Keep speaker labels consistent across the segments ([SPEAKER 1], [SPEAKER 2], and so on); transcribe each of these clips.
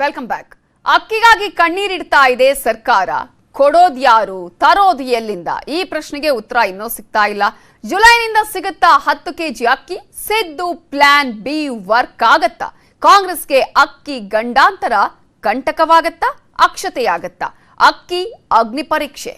[SPEAKER 1] Welcome back. ಅಕ್ಕಿಗಾಗಿ ಕಣ್ಣೀರಿಡ್ತಾ ಇದೆ ಸರ್ಕಾರ. ಕೊಡೋದ್ಯಾರು, ತರೋದು ಎಲ್ಲಿಂದ? ಈ ಪ್ರಶ್ನೆಗೆ ಉತ್ತರ ಇನ್ನೂ ಸಿಗ್ತಾ ಇಲ್ಲ. ಜುಲೈನಿಂದ ಸಿಗುತ್ತಾ 10 ಕೆಜಿ ಅಕ್ಕಿ? ಸಿದ್ದು ಪ್ಲಾನ್ ಬಿ ವರ್ಕ್ ಆಗತ್ತಾ? ಕಾಂಗ್ರೆಸ್ಗೆ ಅಕ್ಕಿ ಗಂಡಾಂತರ ಕಂಟಕವಾಗತ್ತಾ, ಅಕ್ಷತೆಯಾಗತ್ತಾ? ಅಕ್ಕಿ ಅಗ್ನಿ ಪರೀಕ್ಷೆ.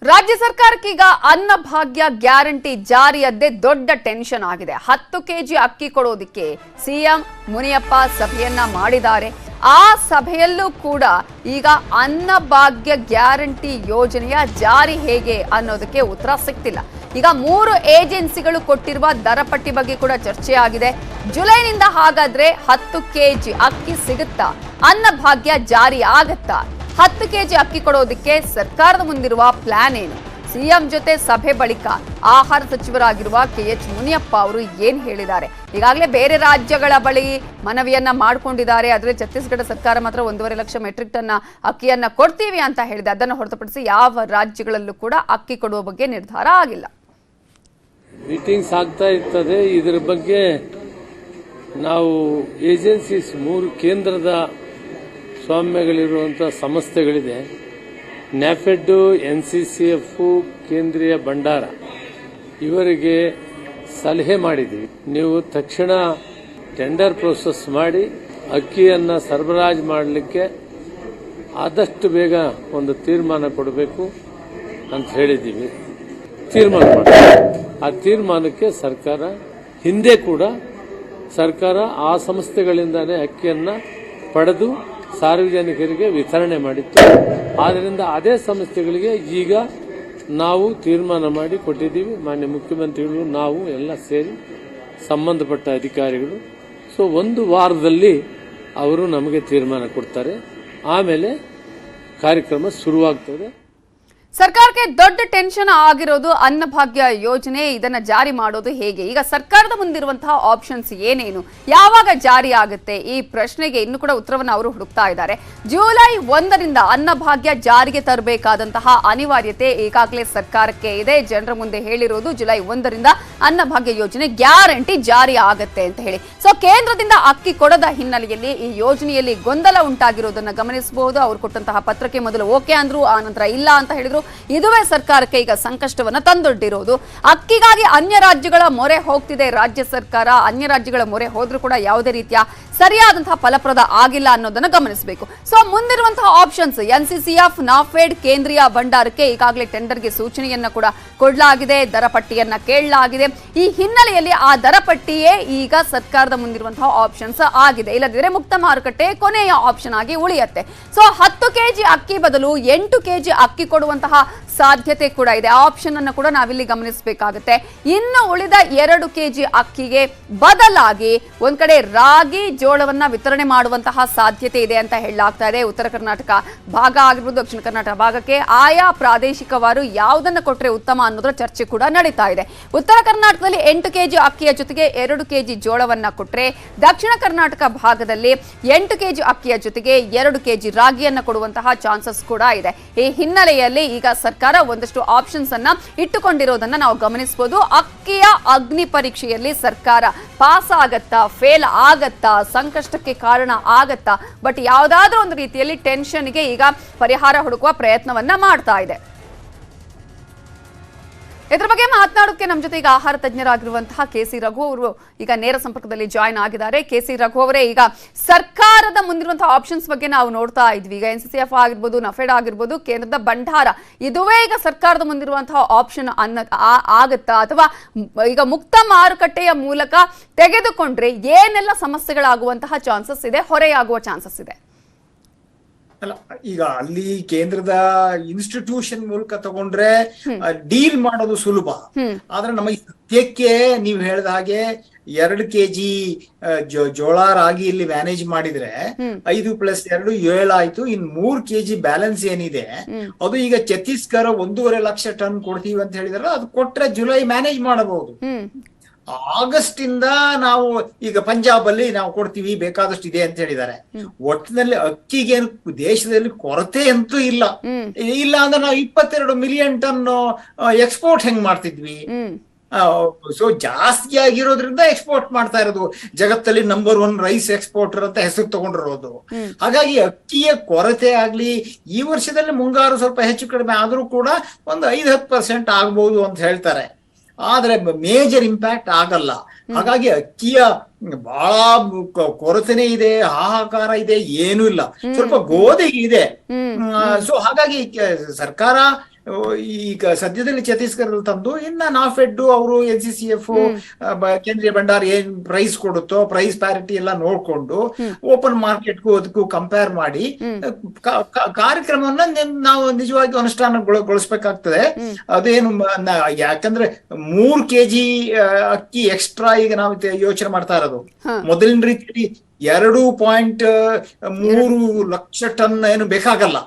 [SPEAKER 1] ರಾಜ್ಯ ಸರ್ಕಾರಕ್ಕೀಗ ಅನ್ನಭಾಗ್ಯ ಗ್ಯಾರಂಟಿ ಜಾರಿಯದ್ದೇ ದೊಡ್ಡ ಟೆನ್ಷನ್ ಆಗಿದೆ. 10 ಕೆಜಿ ಅಕ್ಕಿ ಕೊಡೋದಕ್ಕೆ ಸಿಎಂ ಮುನಿಯಪ್ಪ ಸಭೆಯನ್ನ ಮಾಡಿದ್ದಾರೆ. ಆ ಸಭೆಯಲ್ಲೂ ಕೂಡ ಈಗ ಅನ್ನಭಾಗ್ಯ ಗ್ಯಾರಂಟಿ ಯೋಜನೆಯ ಜಾರಿ ಹೇಗೆ ಅನ್ನೋದಕ್ಕೆ ಉತ್ತರ ಸಿಗ್ತಿಲ್ಲ. ಈಗ 3 ಏಜೆನ್ಸಿಗಳು ಕೊಟ್ಟಿರುವ ದರ ಪಟ್ಟಿ ಬಗ್ಗೆ ಕೂಡ ಚರ್ಚೆ ಆಗಿದೆ. ಜುಲೈನಿಂದ ಹಾಗಾದ್ರೆ 10 ಕೆಜಿ ಅಕ್ಕಿ ಸಿಗುತ್ತಾ? ಅನ್ನಭಾಗ್ಯ ಜಾರಿ ಆಗತ್ತಾ? 10 ಕೆಜಿ ಅಕ್ಕಿ ಕೊಡೋದಕ್ಕೆ ಸರ್ಕಾರದ ಮುಂದಿರುವ ಪ್ಲಾನ್ ಏನು? ಸಿಎಂ ಜೊತೆ ಸಭೆ ಬಳಿಕ ಆಹಾರ ಸಚಿವರಾಗಿರುವ KH ಮುನಿಯಪ್ಪ ಅವರು ಏನ್ ಹೇಳಿದ್ದಾರೆ? ಈಗಾಗಲೇ ಬೇರೆ ರಾಜ್ಯಗಳ ಬಳಿ ಮನವಿಯನ್ನ ಮಾಡಿಕೊಂಡಿದ್ದಾರೆ. ಆದ್ರೆ ಛತ್ತೀಸ್ಗಢ ಸರ್ಕಾರ ಮಾತ್ರ 1.5 ಲಕ್ಷ ಮೆಟ್ರಿಕ್ ಟನ್ ಅಕ್ಕಿಯನ್ನ ಕೊಡ್ತೀವಿ ಅಂತ ಹೇಳಿದೆ. ಅದನ್ನು ಹೊರತುಪಡಿಸಿ ಯಾವ ರಾಜ್ಯಗಳಲ್ಲೂ ಕೂಡ ಅಕ್ಕಿ ಕೊಡುವ ಬಗ್ಗೆ ನಿರ್ಧಾರ ಆಗಿಲ್ಲ.
[SPEAKER 2] ಮೀಟಿಂಗ್ಸ್ ಆಗ್ತಾ ಇರ್ತದೆ. ಇದರ ಬಗ್ಗೆ ನಾವು ಏಜೆನ್ಸೀಸ್ 3 ಕೇಂದ್ರದ ಸ್ವಾಮ್ಯಗಳಿರುವಂತಹ ಸಂಸ್ಥೆಗಳಿದೆ. ನ್ಯಾಫೆಡ್, NCCF, ಕೇಂದ್ರೀಯ ಭಂಡಾರ, ಇವರಿಗೆ ಸಲಹೆ ಮಾಡಿದ್ದೀವಿ. ನೀವು ತಕ್ಷಣ ಟೆಂಡರ್ ಪ್ರೋಸೆಸ್ ಮಾಡಿ ಅಕ್ಕಿಯನ್ನು ಸರಬರಾಜು ಮಾಡಲಿಕ್ಕೆ ಆದಷ್ಟು ಬೇಗ ಒಂದು ತೀರ್ಮಾನ ಕೊಡಬೇಕು ಅಂತ ಹೇಳಿದ್ದೀವಿ. ತೀರ್ಮಾನ ಮಾಡಿ ಆ ತೀರ್ಮಾನಕ್ಕೆ ಸರ್ಕಾರ ಹಿಂದೆ ಕೂಡ ಸರ್ಕಾರ ಆ ಸಂಸ್ಥೆಗಳಿಂದಾನೇ ಅಕ್ಕಿಯನ್ನು ಪಡೆದು ಸಾರ್ವಜನಿಕರಿಗೆ ವಿತರಣೆ ಮಾಡಿತ್ತು. ಆದ್ದರಿಂದ ಅದೇ ಸಂಸ್ಥೆಗಳಿಗೆ ಈಗ ನಾವು ತೀರ್ಮಾನ ಮಾಡಿ ಕೊಟ್ಟಿದ್ದೀವಿ. ಮಾನ್ಯ ಮುಖ್ಯಮಂತ್ರಿಗಳು, ನಾವು ಎಲ್ಲ ಸೇರಿ ಸಂಬಂಧಪಟ್ಟ ಅಧಿಕಾರಿಗಳು. ಸೊ 1 ವಾರದಲ್ಲಿ ಅವರು ನಮಗೆ ತೀರ್ಮಾನ ಕೊಡ್ತಾರೆ. ಆಮೇಲೆ ಕಾರ್ಯಕ್ರಮ ಶುರುವಾಗ್ತದೆ.
[SPEAKER 1] ಸರ್ಕಾರಕ್ಕೆ ದೊಡ್ಡ ಟೆನ್ಷನ್ ಆಗಿರೋದು ಅನ್ನಭಾಗ್ಯ ಯೋಜನೆ. ಇದನ್ನ ಜಾರಿ ಮಾಡೋದು ಹೇಗೆ? ಈಗ ಸರ್ಕಾರದ ಮುಂದಿರುವಂತಹ ಆಪ್ಷನ್ಸ್ ಏನೇನು? ಯಾವಾಗ ಜಾರಿ ಆಗುತ್ತೆ? ಈ ಪ್ರಶ್ನೆಗೆ ಇನ್ನು ಕೂಡ ಉತ್ತರವನ್ನು ಅವರು ಹುಡುಕ್ತಾ ಇದ್ದಾರೆ. ಜುಲೈ 1ರಿಂದ ಅನ್ನಭಾಗ್ಯ ಜಾರಿಗೆ ತರಬೇಕಾದಂತಹ ಅನಿವಾರ್ಯತೆ ಈಗಾಗಲೇ ಸರ್ಕಾರಕ್ಕೆ ಇದೆ. ಜನರ ಮುಂದೆ ಹೇಳಿರೋದು ಜುಲೈ 1ರಿಂದ ಅನ್ನಭಾಗ್ಯ ಯೋಜನೆ ಗ್ಯಾರಂಟಿ ಜಾರಿ ಆಗತ್ತೆ ಅಂತ ಹೇಳಿ. ಸೊ ಕೇಂದ್ರದಿಂದ ಅಕ್ಕಿ ಕೊಡದ ಹಿನ್ನೆಲೆಯಲ್ಲಿ ಈ ಯೋಜನೆಯಲ್ಲಿ ಗೊಂದಲ ಉಂಟಾಗಿರೋದನ್ನ ಗಮನಿಸಬಹುದು. ಅವರು ಕೊಟ್ಟಂತಹ ಪತ್ರಕ್ಕೆ ಮೊದಲು ಓಕೆ ಅಂದ್ರು, ಆ ನಂತರ ಇಲ್ಲ ಅಂತ ಹೇಳಿದ್ರು. ಇದುವೇ ಸರ್ಕಾರಕ್ಕೆ ಈಗ ಸಂಕಷ್ಟವನ್ನ ತಂದೊಡ್ಡಿರೋದು. ಅಕ್ಕಿಗಾಗಿ ಅನ್ಯ ರಾಜ್ಯಗಳ ಮೊರೆ ಹೋಗ್ತಿದೆ ರಾಜ್ಯ ಸರ್ಕಾರ. ಅನ್ಯ ರಾಜ್ಯಗಳ ಮೊರೆ ಹೋದ್ರೂ ಕೂಡ ಯಾವುದೇ ರೀತಿಯ ಸರಿಯಾದಂತಹ ಫಲಪ್ರದ ಆಗಿಲ್ಲ ಅನ್ನೋದನ್ನ ಗಮನಿಸಬೇಕು. ಸೊ ಮುಂದಿರುವಂತಹ ಆಪ್ಷನ್ಸ್ NCCF, ನಾಫೆಡ್, ಕೇಂದ್ರೀಯ ಭಂಡಾರಕ್ಕೆ ಈಗಾಗಲೇ ಟೆಂಡರ್ಗೆ ಸೂಚನೆಯನ್ನ ಕೂಡ ಕೊಡಲಾಗಿದೆ. ದರ ಪಟ್ಟಿಯನ್ನ ಕೇಳಲಾಗಿದೆ. ಈ ಹಿನ್ನೆಲೆಯಲ್ಲಿ ಆ ದರ ಪಟ್ಟಿಯೇ ಈಗ ಸರ್ಕಾರದ ಮುಂದಿರುವಂತಹ ಆಪ್ಷನ್ಸ್ ಆಗಿದೆ. ಇಲ್ಲದಿದ್ರೆ ಮುಕ್ತ ಮಾರುಕಟ್ಟೆ ಕೊನೆಯ ಆಪ್ಷನ್ ಆಗಿ ಉಳಿಯುತ್ತೆ. ಸೊ 10 ಕೆಜಿ ಅಕ್ಕಿ ಬದಲು 8 ಕೆಜಿ ಅಕ್ಕಿ ಕೊಡುವಂತಹ ಸಾಧ್ಯತೆ ಕೂಡ ಇದೆ. ಆ ಆಪ್ಷನ್ ಅನ್ನು ಕೂಡ ನಾವಿಲ್ಲಿ ಗಮನಿಸಬೇಕಾಗುತ್ತೆ. ಇನ್ನು ಉಳಿದ 2 ಕೆಜಿ ಅಕ್ಕಿಗೆ ಬದಲಾಗಿ ಒಂದ್ ಕಡೆ ರಾಗಿ, ಜೋಳವನ್ನ ವಿತರಣೆ ಮಾಡುವಂತಹ ಸಾಧ್ಯತೆ ಇದೆ ಅಂತ ಹೇಳಲಾಗ್ತಾ ಇದೆ. ಉತ್ತರ ಕರ್ನಾಟಕ ಭಾಗ ಆಗಿರ್ಬೋದು, ದಕ್ಷಿಣ ಕರ್ನಾಟಕ ಭಾಗಕ್ಕೆ ಆಯಾ ಪ್ರಾದೇಶಿಕವಾರು ಯಾವುದನ್ನ ಕೊಟ್ಟರೆ ಉತ್ತಮ ಅನ್ನೋದ್ರ ಚರ್ಚೆ ಕೂಡ ನಡೀತಾ ಇದೆ. ಉತ್ತರ ಕರ್ನಾಟಕದಲ್ಲಿ 8 ಕೆಜಿ ಅಕ್ಕಿಯ ಜೊತೆಗೆ 2 ಕೆಜಿ ಜೋಳವನ್ನ ಕೊಟ್ಟರೆ, ದಕ್ಷಿಣ ಕರ್ನಾಟಕ ಭಾಗದಲ್ಲಿ 8 ಕೆಜಿ ಅಕ್ಕಿಯ ಜೊತೆಗೆ 2 ಕೆಜಿ ರಾಗಿಯನ್ನ ಕೊಡುವಂತಹ ಚಾನ್ಸಸ್ ಕೂಡ ಇದೆ. ಈ ಹಿನ್ನೆಲೆಯಲ್ಲಿ ಈಗ ಸರ್ಕಾರ ಒಂದಷ್ಟು ಆಪ್ಷನ್ಸ್ ಅನ್ನ ಇಟ್ಟುಕೊಂಡಿರೋದನ್ನ ನಾವು ಗಮನಿಸಬಹುದು. ಅಕ್ಕಿಯ ಅಗ್ನಿ ಪರೀಕ್ಷೆಯಲ್ಲಿ ಸರ್ಕಾರ ಪಾಸ್ ಆಗತ್ತಾ, ಫೇಲ್ ಆಗತ್ತಾ, ಸಂಕಷ್ಟಕ್ಕೆ ಕಾರಣ ಆಗತ್ತಾ? ಬಟ್ ಯಾವುದಾದ್ರೂ ಒಂದು ರೀತಿಯಲ್ಲಿ ಟೆನ್ಷನ್ಗೆ ಈಗ ಪರಿಹಾರ ಹುಡುಕುವ ಪ್ರಯತ್ನವನ್ನ ಮಾಡ್ತಾ ಇದೆ. ಇದರ ಬಗ್ಗೆ ಮಾತನಾಡೋಕೆ ನಮ್ಮ ಜೊತೆ ಈಗ ಆಹಾರ ತಜ್ಞರಾಗಿರುವಂತಹ KC ರಘು ಅವರು ಈಗ ನೇರ ಸಂಪರ್ಕದಲ್ಲಿ ಜಾಯ್ನ್ ಆಗಿದ್ದಾರೆ. KC ರಘು ಅವರೇ, ಈಗ ಸರ್ಕಾರದ ಮುಂದಿರುವಂತಹ ಆಪ್ಷನ್ಸ್ ಬಗ್ಗೆ ನಾವು ನೋಡ್ತಾ ಇದ್ವಿ. ಈಗ NCCF ಆಗಿರ್ಬೋದು, ನಫೆಡ್ ಆಗಿರ್ಬೋದು, ಕೇಂದ್ರದ ಭಂಡಾರ, ಇದುವೇ ಈಗ ಸರ್ಕಾರದ ಮುಂದಿರುವಂತಹ ಆಪ್ಷನ್ ಆಗತ್ತಾ? ಅಥವಾ ಈಗ ಮುಕ್ತ ಮಾರುಕಟ್ಟೆಯ ಮೂಲಕ ತೆಗೆದುಕೊಂಡ್ರೆ ಏನೆಲ್ಲ ಸಮಸ್ಯೆಗಳಾಗುವಂತಹ ಚಾನ್ಸಸ್ ಇದೆ, ಹೊರೆಯಾಗುವ ಚಾನ್ಸಸ್ ಇದೆ?
[SPEAKER 3] ಅಲ್ಲ, ಈಗ ಅಲ್ಲಿ ಕೇಂದ್ರದ ಇನ್ಸ್ಟಿಟ್ಯೂಷನ್ ಮೂಲಕ ತಗೊಂಡ್ರೆ ಡೀಲ್ ಮಾಡೋದು ಸುಲಭ. ಆದ್ರೆ ನಮಗೆ ಸದ್ಯಕ್ಕೆ ನೀವು ಹೇಳಿದ ಹಾಗೆ 2 ಕೆಜಿ ಜೋಳ, ರಾಗಿ ಇಲ್ಲಿ ಮ್ಯಾನೇಜ್ ಮಾಡಿದ್ರೆ 5 + 2 7 ಆಯ್ತು. ಇನ್ 3 ಕೆಜಿ ಬ್ಯಾಲೆನ್ಸ್ ಏನಿದೆ ಅದು ಈಗ ಛತ್ತೀಸ್ಗಢ 1.5 ಲಕ್ಷ ಟನ್ ಕೊಡ್ತೀವಿ ಅಂತ ಹೇಳಿದಾರೆ. ಅದು ಕೊಟ್ರೆ ಜುಲೈ ಮ್ಯಾನೇಜ್ ಮಾಡಬಹುದು. ಆಗಸ್ಟ್ ಇಂದ ನಾವು ಈಗ ಪಂಜಾಬ್ ಅಲ್ಲಿ ನಾವು ಕೊಡ್ತೀವಿ ಬೇಕಾದಷ್ಟು ಇದೆ ಅಂತ ಹೇಳಿದ್ದಾರೆ. ಒಟ್ಟಿನಲ್ಲಿ ಅಕ್ಕಿಗೆ ದೇಶದಲ್ಲಿ ಕೊರತೆ ಅಂತೂ ಇಲ್ಲ. ಇಲ್ಲ ಅಂದ್ರೆ ನಾವು 22 ಮಿಲಿಯನ್ ಟನ್ ಎಕ್ಸ್ಪೋರ್ಟ್ ಹೆಂಗ್ ಮಾಡ್ತಿದ್ವಿ. ಸೊ ಜಾಸ್ತಿ ಆಗಿರೋದ್ರಿಂದ ಎಕ್ಸ್ಪೋರ್ಟ್ ಮಾಡ್ತಾ ಇರೋದು, ಜಗತ್ತಲ್ಲಿ ನಂಬರ್ 1 ರೈಸ್ ಎಕ್ಸ್ಪೋರ್ಟರ್ ಅಂತ ಹೆಸರು ತಗೊಂಡಿರೋದು. ಹಾಗಾಗಿ ಅಕ್ಕಿಯ ಕೊರತೆ ಆಗ್ಲಿ, ಈ ವರ್ಷದಲ್ಲಿ ಮುಂಗಾರು ಸ್ವಲ್ಪ ಹೆಚ್ಚು ಕಡಿಮೆ ಆದ್ರೂ ಕೂಡ ಒಂದು 5-10% ಆಗ್ಬಹುದು ಅಂತ ಹೇಳ್ತಾರೆ. ಆದ್ರೆ ಮೇಜರ್ ಇಂಪ್ಯಾಕ್ಟ್ ಆಗಲ್ಲ. ಹಾಗಾಗಿ ಅಕ್ಕಿಯ ಬಹಳ ಕೊರತೆನೇ ಇದೆ, ಹಾಹಾಕಾರ ಇದೆ, ಏನೂ ಇಲ್ಲ. ಸ್ವಲ್ಪ ಗೋಧಿ ಇದೆ. ಸೊ ಹಾಗಾಗಿ ಸರ್ಕಾರ ಈಗ ಸದ್ಯದಲ್ಲಿ ಛತ್ತೀಸ್ಗಢದಲ್ಲಿ ತಂದು ಇನ್ನ ನಾಫೆಡ್ ಅವರು NCCF ಕೇಂದ್ರೀಯ ಭಂಡಾರ ಏನ್ ಪ್ರೈಸ್ ಕೊಡುತ್ತೋ ಪ್ರೈಸ್ ಪ್ಯಾರಿಟಿ ಎಲ್ಲ ನೋಡ್ಕೊಂಡು ಓಪನ್ ಮಾರ್ಕೆಟ್ಗೂ ಅದಕ್ಕೂ ಕಂಪೇರ್ ಮಾಡಿ ಕಾರ್ಯಕ್ರಮವನ್ನ ನಾವು ನಿಜವಾಗಿ ಅನುಷ್ಠಾನಗೊಳಿಸ್ಬೇಕಾಗ್ತದೆ. ಅದೇನು ಯಾಕಂದ್ರೆ 3 kg ಅಕ್ಕಿ ಎಕ್ಸ್ಟ್ರಾ ಈಗ ನಾವು ಯೋಚನೆ ಮಾಡ್ತಾ ಇರೋದು. ಮೊದಲಿನ ರೀತಿ 2.3 ಲಕ್ಷ ಟನ್ ಏನು ಬೇಕಾಗಲ್ಲ.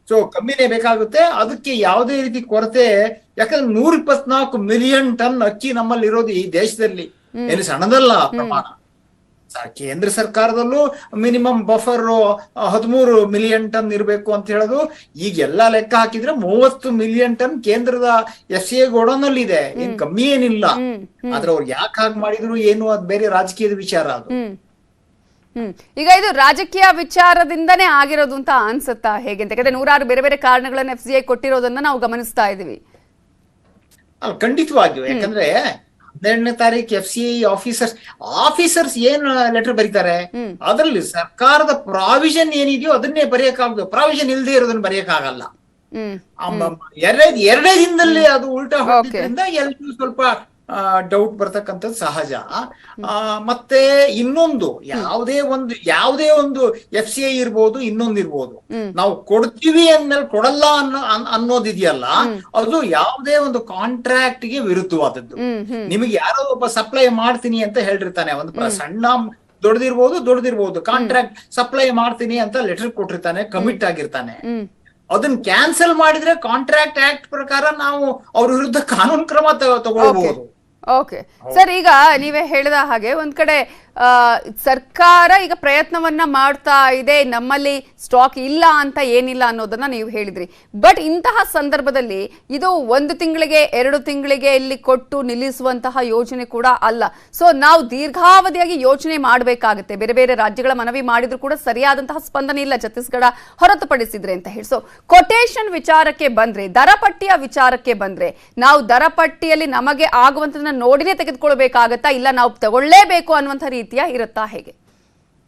[SPEAKER 3] ಸೊ ಕಮ್ಮಿನೇ ಬೇಕಾಗುತ್ತೆ. ಅದಕ್ಕೆ ಯಾವುದೇ ರೀತಿ ಕೊರತೆ, ಯಾಕಂದ್ರೆ 124 ಮಿಲಿಯನ್ ಟನ್ ಅಕ್ಕಿ ನಮ್ಮಲ್ಲಿ ಇರೋದು ಈ ದೇಶದಲ್ಲಿ, ಏನು ಸಣ್ಣದಲ್ಲ ಪ್ರಮಾಣ. ಕೇಂದ್ರ ಸರ್ಕಾರದಲ್ಲೂ ಮಿನಿಮಮ್ ಬಫರ್ 13 ಮಿಲಿಯನ್ ಟನ್ ಇರಬೇಕು ಅಂತ ಹೇಳೋದು. ಈಗ ಎಲ್ಲಾ ಲೆಕ್ಕ ಹಾಕಿದ್ರೆ 30 ಮಿಲಿಯನ್ ಟನ್ ಕೇಂದ್ರದ FCI ಗೋಡೌನಲ್ಲಿ ಇದೆ. ಏನ್ ಕಮ್ಮಿ ಏನಿಲ್ಲ. ಆದ್ರೆ ಅವ್ರು ಯಾಕೆ ಹಾಗೆ ಮಾಡಿದ್ರು ಏನು, ಅದು ಬೇರೆ ರಾಜಕೀಯದ ವಿಚಾರ ಅದು.
[SPEAKER 1] ಈಗ ಇದು ರಾಜಕೀಯ ವಿಚಾರದಿಂದನೇ ಆಗಿರೋದು ಅಂತ ಅನ್ಸುತ್ತಾ ಹೇಗೆ ಅಂತ? ಯಾಕಂದ್ರೆ ನೂರಾರು ಬೇರೆ ಬೇರೆ ಕಾರಣಗಳನ್ನ FCI ಕೊಟ್ಟಿರೋದನ್ನ ನಾವು ಗಮನಿಸ್ತಾ ಇದೀವಿ.
[SPEAKER 3] ಖಂಡಿತವಾಗಿಯೂ. ಯಾಕಂದ್ರೆ 12ನೇ ತಾರೀಕು FCI ಆಫೀಸರ್ಸ್ ಏನ್ ಲೆಟರ್ ಬರೀತಾರೆ, ಅದರಲ್ಲಿ ಸರ್ಕಾರದ ಪ್ರಾವಿಷನ್ ಏನಿದೆಯೋ ಅದನ್ನೇ ಬರೆಯಕ್ಕಾಗದು. ಪ್ರಾವಿಷನ್ ಇಲ್ಲದೆ ಇರೋದನ್ನ ಬರೆಯಕ್ಕಾಗಲ್ಲ. ಎರಡೇ ದಿನದಲ್ಲಿ ಅದು ಉಲ್ಟಾ ಹೋಗೋದ್ರಿಂದ ಎಲ್ರಿಗೂ ಸ್ವಲ್ಪ ಡೌಟ್ ಬರ್ತಕ್ಕಂಥದ್ದು ಸಹಜ. ಮತ್ತೆ ಇನ್ನೊಂದು ಯಾವುದೇ ಒಂದು FCI ಇರ್ಬೋದು, ಇನ್ನೊಂದು ಇರ್ಬೋದು, ನಾವು ಕೊಡ್ತೀವಿ ಅಂದ್ಮೇಲೆ ಕೊಡಲ್ಲ ಅನ್ನೋದಿದೆಯಲ್ಲ, ಅದು ಯಾವುದೇ ಒಂದು ಕಾಂಟ್ರಾಕ್ಟ್ ಗೆ ವಿರುದ್ಧವಾದದ್ದು. ನಿಮಗೆ ಯಾರೋ ಒಬ್ಬ ಸಪ್ಲೈ ಮಾಡ್ತೀನಿ ಅಂತ ಹೇಳಿರ್ತಾನೆ, ಒಂದು ಸಣ್ಣ ದೊಡ್ಡದಿರ್ಬೋದು, ಕಾಂಟ್ರಾಕ್ಟ್ ಸಪ್ಲೈ ಮಾಡ್ತೀನಿ ಅಂತ ಲೆಟರ್ ಕೊಟ್ಟಿರ್ತಾನೆ, ಕಮಿಟ್ ಆಗಿರ್ತಾನೆ. ಅದನ್ನ ಕ್ಯಾನ್ಸಲ್ ಮಾಡಿದ್ರೆ ಕಾಂಟ್ರಾಕ್ಟ್ ಆಕ್ಟ್ ಪ್ರಕಾರ ನಾವು ಅವ್ರ ವಿರುದ್ಧ ಕಾನೂನು ಕ್ರಮ ತಗೊಳ್ಬಹುದು.
[SPEAKER 1] ಓಕೆ ಸರ್, ಈಗ ನೀವೇ ಹೇಳಿದ ಹಾಗೆ ಒಂದ್ ಕಡೆ ಸರ್ಕಾರ ಈಗ ಪ್ರಯತ್ನವನ್ನ ಮಾಡ್ತಾ ಇದೆ, ನಮ್ಮಲ್ಲಿ ಸ್ಟಾಕ್ ಇಲ್ಲ ಅಂತ ಏನಿಲ್ಲ ಅನ್ನೋದನ್ನ ನೀವು ಹೇಳಿದ್ರಿ. ಬಟ್ ಇಂತಹ ಸಂದರ್ಭದಲ್ಲಿ ಇದು 1 ತಿಂಗಳಿಗೆ 2 ತಿಂಗಳಿಗೆ ಇಲ್ಲಿ ಕೊಟ್ಟು ನಿಲ್ಲಿಸುವಂತಹ ಯೋಜನೆ ಕೂಡ ಅಲ್ಲ. ಸೊ ನಾವು ದೀರ್ಘಾವಧಿಯಾಗಿ ಯೋಚನೆ ಮಾಡಬೇಕಾಗುತ್ತೆ. ಬೇರೆ ಬೇರೆ ರಾಜ್ಯಗಳ ಮನವಿ ಮಾಡಿದ್ರು ಕೂಡ ಸರಿಯಾದಂತಹ ಸ್ಪಂದನೆ ಇಲ್ಲ ಛತ್ತೀಸ್ಗಢ ಹೊರತುಪಡಿಸಿದ್ರೆ ಅಂತ ಹೇಳಿ. ಸೊ ಕೊಟೇಶನ್ ವಿಚಾರಕ್ಕೆ ಬಂದ್ರೆ, ದರ ಪಟ್ಟಿಯ ವಿಚಾರಕ್ಕೆ ಬಂದ್ರೆ, ನಾವು ದರ ಪಟ್ಟಿಯಲ್ಲಿ ನಮಗೆ ಆಗುವಂತದನ್ನ ನೋಡಿನೇ ತೆಗೆದುಕೊಳ್ಬೇಕಾಗತ್ತಾ, ಇಲ್ಲ ನಾವು ತಗೊಳ್ಳೇಬೇಕು ಅನ್ನುವಂಥ ರೀತಿಯ ಇರುತ್ತಾ ಹೇಗೆ?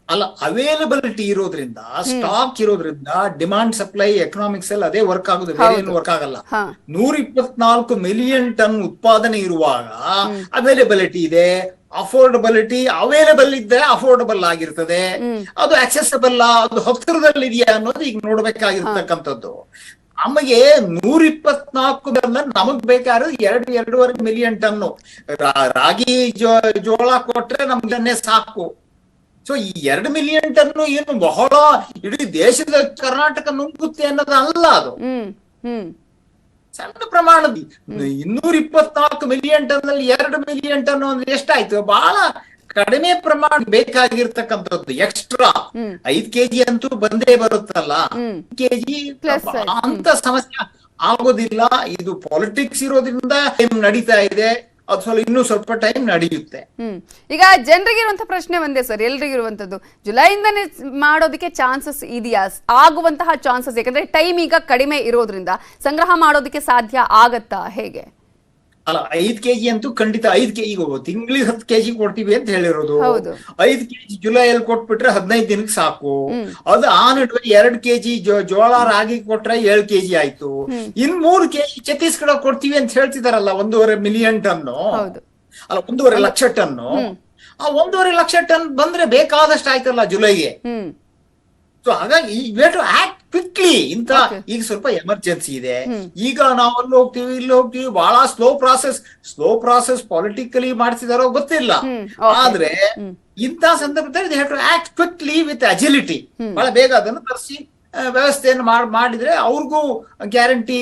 [SPEAKER 3] ಅಲ್ಲ, ಅವೈಲಬಿಲಿಟಿ ಇರೋದ್ರಿಂದ, ಸ್ಟಾಕ್ ಇರೋದ್ರಿಂದ, ಡಿಮಾಂಡ್ ಸಪ್ಲೈ ಎಕನಾಮಿಕ್ಸ್ ಅಲ್ಲಿ ಅದೇ ವರ್ಕ್ ಆಗುದು, ಬೇರೆ ಏನು ವರ್ಕ್ ಆಗಲ್ಲ. 124 ಮಿಲಿಯನ್ ಟನ್ ಉತ್ಪಾದನೆ ಇರುವಾಗ ಅವೈಲಬಿಲಿಟಿ ಇದೆ. ಅವೈಲೇಬಲ್ ಇದ್ರೆ ಅಫೋರ್ಡಬಲ್ ಆಗಿರ್ತದೆ, ಅದು ಅಕ್ಸೆಸಬಲ್, ಅದು ಹತ್ತಿರದಲ್ಲಿ ಇದೆಯಾ ಅನ್ನೋದು ಈಗ ನೋಡ್ಬೇಕಾಗಿರ್ತಕ್ಕಂಥದ್ದು. ನಮಗೆ 124 ನಮಗ್ ಬೇಕಾದ್ರೆ 2-2.5 ಮಿಲಿಯನ್ ಟನ್ನು ರಾಗಿ ಜೋಳ ಕೊಟ್ರೆ ನಮ್ಗನ್ನೇ ಸಾಕು. ಸೊ ಈ 2 ಮಿಲಿಯನ್ ಟನ್ನು ಏನು ಬಹಳ ಇಡೀ ದೇಶದ ಕರ್ನಾಟಕ ನುಂಗುತ್ತೆ ಅನ್ನೋದು ಅಲ್ಲ. ಅದು ಸಣ್ಣ ಪ್ರಮಾಣದ 224 ಮಿಲಿಯನ್ ಟನ್ ನಲ್ಲಿ 2 ಮಿಲಿಯನ್ ಟನ್ ಅಂದ್ರೆ ಎಷ್ಟಾಯ್ತು? ಬಹಳ ಕಡಿಮೆ ಪ್ರಮಾಣ ಬೇಕಾಗಿರ್ತಕ್ಕಂಥದ್ದು. ಎಕ್ಸ್ಟ್ರಾ 5 kg ಅಂತೂ ಬಂದೇ ಬರುತ್ತಲ್ಲ, kg ಅಂತ ಸಮಸ್ಯೆ ಆಗೋದಿಲ್ಲ. ಇದು ಪಾಲಿಟಿಕ್ಸ್ ಇರೋದ್ರಿಂದ ಟೈಮ್ ನಡೀತಾ ಇದೆ, ಅದು ಇನ್ನೂ ಸ್ವಲ್ಪ ಟೈಮ್ ನಡೆಯುತ್ತೆ.
[SPEAKER 1] ಈಗ ಜನರಿಗೆ ಇರುವಂತಹ ಪ್ರಶ್ನೆ ಒಂದೇ ಸರ್, ಎಲ್ರಿಗೂ ಇರುವಂತದ್ದು, ಜುಲೈಯಿಂದನೇ ಮಾಡೋದಕ್ಕೆ ಚಾನ್ಸಸ್ ಇದೆಯಾ? ಆಗುವಂತಹ ಚಾನ್ಸಸ್, ಯಾಕಂದ್ರೆ ಟೈಮ್ ಈಗ ಕಡಿಮೆ ಇರೋದ್ರಿಂದ ಸಂಗ್ರಹ ಮಾಡೋದಕ್ಕೆ ಸಾಧ್ಯ ಆಗತ್ತಾ ಹೇಗೆ?
[SPEAKER 3] ಅಲ್ಲ, 5 kg ಅಂತೂ ಖಂಡಿತ. 5 kg ತಿಂಗಳಿಗೆ 10 kg ಕೊಡ್ತೀವಿ ಅಂತ ಹೇಳಿರೋದು. 5 kg ಜುಲೈಯಲ್ಲಿ ಕೊಟ್ಬಿಟ್ರೆ 15 ದಿನಕ್ಕೆ ಸಾಕು. ಅದು ಆ ನಡುವೆ 2 kg ಜೋಳ ರಾಗಿ ಕೊಟ್ರೆ 7 kg ಆಯ್ತು. ಇನ್ 3 kg ಛತ್ತೀಸ್ಗಢ ಕೊಡ್ತೀವಿ ಅಂತ ಹೇಳ್ತಿದಾರಲ್ಲ, 1.5 ಮಿಲಿಯನ್ ಟನ್ನು, ಅಲ್ಲ 1.5 ಲಕ್ಷ ಟನ್ನು. ಆ 1.5 ಲಕ್ಷ ಟನ್ ಬಂದ್ರೆ ಬೇಕಾದಷ್ಟು ಆಯ್ತಲ್ಲ ಜುಲೈಗೆ. ಸೊ ಹಾಗಾಗಿ ಆಕ್ಟ್ ಕ್ವಿಕ್ಲಿ. ಈಗ ಸ್ವಲ್ಪ ಎಮರ್ಜೆನ್ಸಿ ಇದೆ. ಈಗ ನಾವು ಅಲ್ಲಿ ಹೋಗ್ತೀವಿ, ಇಲ್ಲಿ ಹೋಗ್ತೀವಿ, ಬಹಳ ಸ್ಲೋ ಪ್ರಾಸೆಸ್ ಪಾಲಿಟಿಕಲಿ ಮಾಡ್ತಿದಾರೋ ಗೊತ್ತಿಲ್ಲ. ಆದ್ರೆ ಇಂಥ ಸಂದರ್ಭದಲ್ಲಿ ಆಕ್ಟ್ ಕ್ವಿಕ್ಲಿ ವಿತ್ ಅಜಿಲಿಟಿ. ಬಹಳ ಬೇಗ ಅದನ್ನು ತರಿಸಿ ವ್ಯವಸ್ಥೆಯನ್ನು ಮಾಡಿದ್ರೆ ಅವ್ರಿಗೂ ಗ್ಯಾರಂಟಿ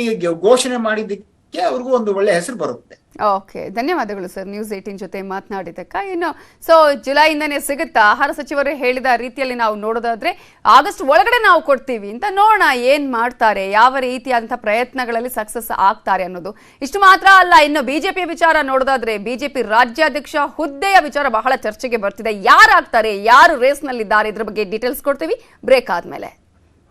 [SPEAKER 3] ಘೋಷಣೆ ಮಾಡಿದ್ದಕ್ಕೆ ಅವ್ರಿಗೂ ಒಂದು ಒಳ್ಳೆ ಹೆಸರು ಬರುತ್ತೆ.
[SPEAKER 1] ಓಕೆ, ಧನ್ಯವಾದಗಳು ಸರ್ ನ್ಯೂಸ್ 18 ಜೊತೆ ಮಾತನಾಡಿದ್ದಕ್ಕ. ಇನ್ನು ಸೊ ಜುಲೈಯಿಂದನೇ ಸಿಗುತ್ತಾ? ಆಹಾರ ಸಚಿವರು ಹೇಳಿದ ರೀತಿಯಲ್ಲಿ ನಾವು ನೋಡೋದಾದ್ರೆ ಆಗಸ್ಟ್ ಒಳಗಡೆ ನಾವು ಕೊಡ್ತೀವಿ ಅಂತ. ನೋಡೋಣ ಏನ್ ಮಾಡ್ತಾರೆ, ಯಾವ ರೀತಿಯಾದಂತಹ ಪ್ರಯತ್ನಗಳಲ್ಲಿ ಸಕ್ಸಸ್ ಆಗ್ತಾರೆ ಅನ್ನೋದು. ಇಷ್ಟು ಮಾತ್ರ ಅಲ್ಲ, ಇನ್ನು ಬಿಜೆಪಿ ವಿಚಾರ ನೋಡೋದಾದ್ರೆ ಬಿಜೆಪಿ ರಾಜ್ಯಾಧ್ಯಕ್ಷ ಹುದ್ದೆಯ ವಿಚಾರ ಬಹಳ ಚರ್ಚೆಗೆ ಬರ್ತಿದೆ. ಯಾರಾಗ್ತಾರೆ, ಯಾರು ರೇಸ್ ನಲ್ಲಿದ್ದಾರೆ, ಇದ್ರ ಬಗ್ಗೆ ಡೀಟೇಲ್ಸ್ ಕೊಡ್ತೀವಿ ಬ್ರೇಕ್ ಆದ್ಮೇಲೆ.